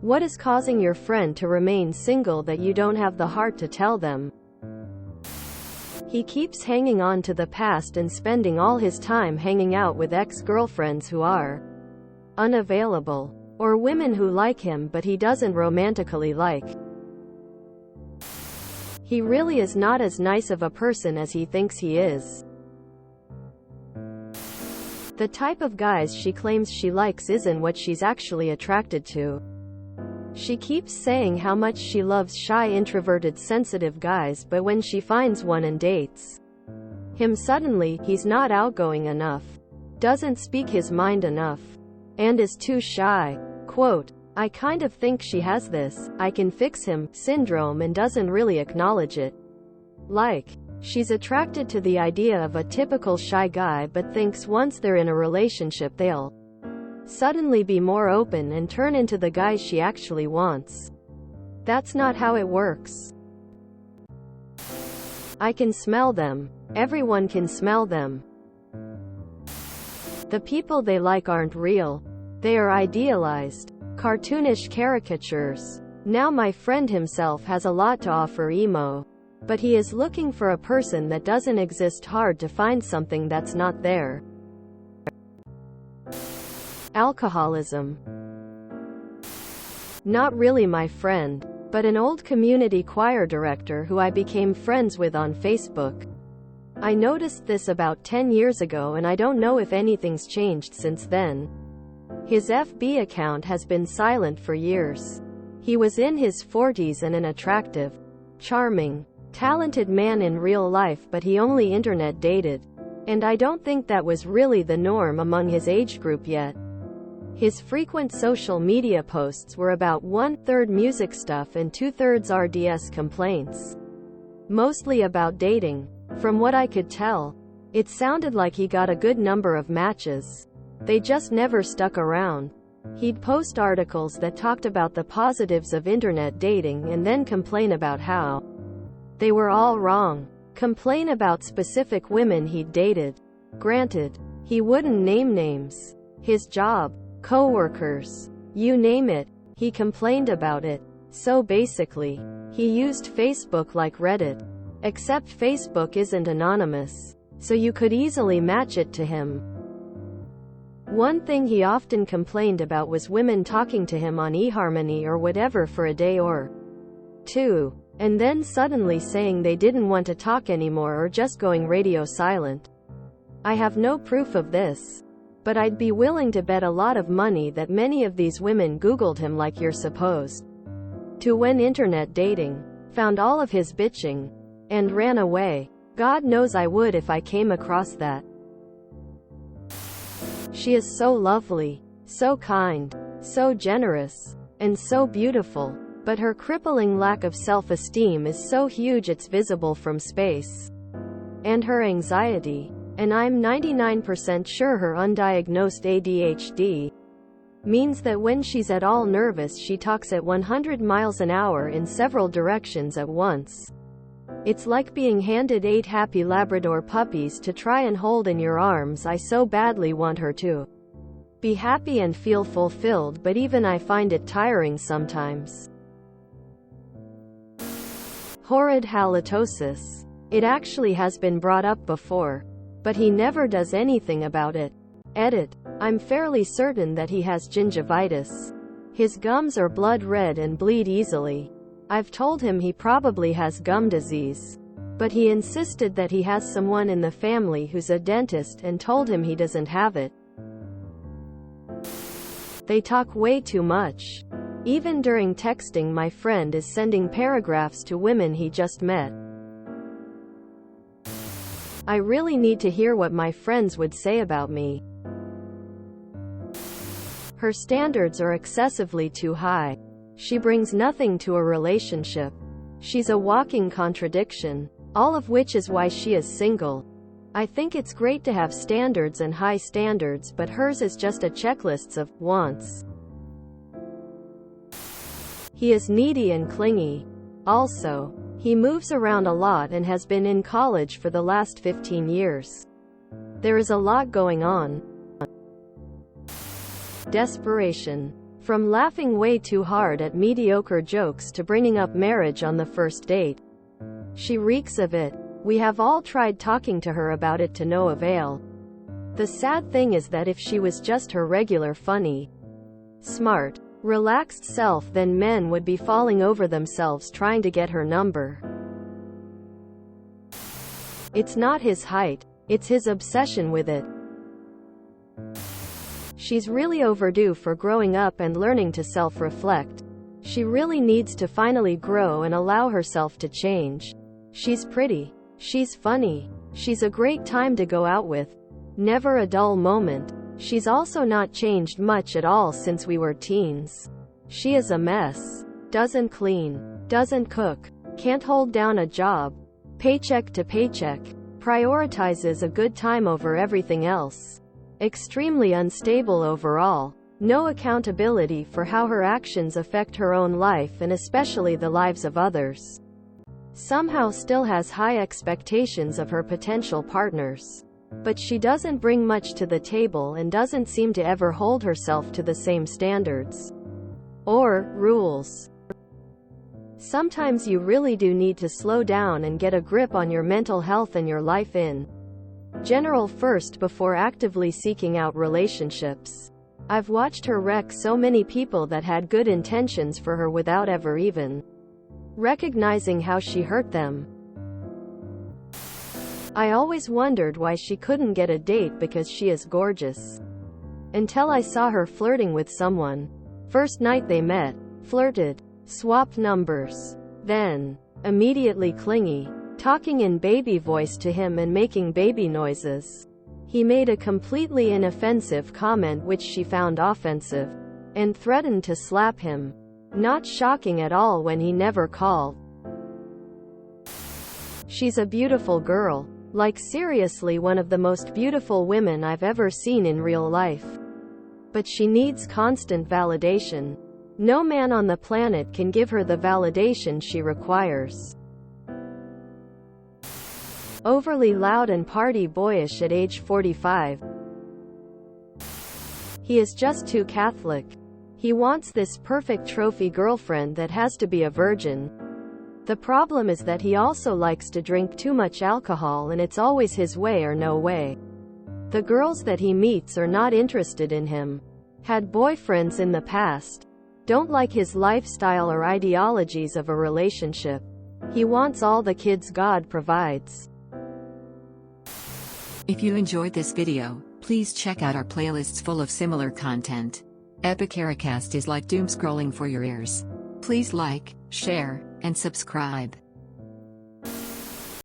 What is causing your friend to remain single that you don't have the heart to tell them? He keeps hanging on to the past and spending all his time hanging out with ex-girlfriends who are unavailable, or women who like him but he doesn't romantically like. He really is not as nice of a person as he thinks he is. The type of guys she claims she likes isn't what she's actually attracted to. She keeps saying how much she loves shy, introverted, sensitive guys, but when she finds one and dates him, suddenly, he's not outgoing enough, doesn't speak his mind enough, and is too shy. Quote, I kind of think she has this "I can fix him" syndrome and doesn't really acknowledge it. Like, she's attracted to the idea of a typical shy guy but thinks once they're in a relationship they'll suddenly be more open and turn into the guy she actually wants. That's not how it works. I can smell them. Everyone can smell them. The people they like aren't real. They are idealized, cartoonish caricatures. Now my friend himself has a lot to offer emo. But he is looking for a person that doesn't exist. Hard to find something that's not there. Alcoholism. Not really my friend, but an old community choir director who I became friends with on Facebook. I noticed this about 10 years ago and I don't know if anything's changed since then. His FB account has been silent for years. He was in his 40s and an attractive, charming, talented man in real life, but he only internet dated. And I don't think that was really the norm among his age group yet. His frequent social media posts were about 1/3 music stuff and 2/3 RDS complaints. Mostly about dating. From what I could tell, it sounded like he got a good number of matches. They just never stuck around. He'd post articles that talked about the positives of internet dating and then complain about how they were all wrong. Complain about specific women he'd dated. Granted, he wouldn't name names. His job, co-workers, you name it, he complained about it. So basically, he used Facebook like Reddit. Except Facebook isn't anonymous, so you could easily match it to him. One thing he often complained about was women talking to him on eHarmony or whatever for a day or two, and then suddenly saying they didn't want to talk anymore or just going radio silent. I have no proof of this, but I'd be willing to bet a lot of money that many of these women Googled him like you're supposed to when internet dating, found all of his bitching, and ran away. God knows I would if I came across that. She is so lovely, so kind, so generous, and so beautiful, but her crippling lack of self-esteem is so huge it's visible from space. And her anxiety, and I'm 99% sure her undiagnosed ADHD, means that when she's at all nervous she talks at 100 miles an hour in several directions at once. It's like being handed 8 happy Labrador puppies to try and hold in your arms. I so badly want her to be happy and feel fulfilled, but even I find it tiring sometimes. Horrid halitosis. It actually has been brought up before, but he never does anything about it. Edit. I'm fairly certain that he has gingivitis. His gums are blood red and bleed easily. I've told him he probably has gum disease, but he insisted that he has someone in the family who's a dentist and told him he doesn't have it. They talk way too much. Even during texting, my friend is sending paragraphs to women he just met. I really need to hear what my friends would say about me. Her standards are excessively too high. She brings nothing to a relationship. She's a walking contradiction, all of which is why she is single. I think it's great to have standards and high standards, but hers is just a checklist of wants. He is needy and clingy. Also, he moves around a lot and has been in college for the last 15 years. There is a lot going on. Desperation. From laughing way too hard at mediocre jokes to bringing up marriage on the first date. She reeks of it. We have all tried talking to her about it to no avail. The sad thing is that if she was just her regular funny, smart, relaxed self, then men would be falling over themselves trying to get her number. It's not his height, it's his obsession with it. She's really overdue for growing up and learning to self-reflect. She really needs to finally grow and allow herself to change. She's pretty. She's funny. She's a great time to go out with. Never a dull moment. She's also not changed much at all since we were teens. She is a mess. Doesn't clean. Doesn't cook. Can't hold down a job. Paycheck to paycheck. Prioritizes a good time over everything else. Extremely unstable overall. No accountability for how her actions affect her own life and especially the lives of others. Somehow still has high expectations of her potential partners. But she doesn't bring much to the table and doesn't seem to ever hold herself to the same standards or rules. Sometimes you really do need to slow down and get a grip on your mental health and your life in general first before actively seeking out relationships. I've watched her wreck so many people that had good intentions for her without ever even recognizing how she hurt them. I always wondered why she couldn't get a date because she is gorgeous. Until I saw her flirting with someone. First night they met, flirted, swapped numbers, then immediately clingy, talking in baby voice to him and making baby noises. He made a completely inoffensive comment which she found offensive, and threatened to slap him. Not shocking at all when he never called. She's a beautiful girl. Like seriously one of the most beautiful women I've ever seen in real life. But she needs constant validation. No man on the planet can give her the validation she requires. Overly loud and party boyish at age 45. He is just too Catholic. He wants this perfect trophy girlfriend that has to be a virgin. The problem is that he also likes to drink too much alcohol and it's always his way or no way. The girls that he meets are not interested in him. Had boyfriends in the past. Don't like his lifestyle or ideologies of a relationship. He wants all the kids God provides. If you enjoyed this video, please check out our playlists full of similar content. Epicaricast is like doom scrolling for your ears. Please like, share, and subscribe.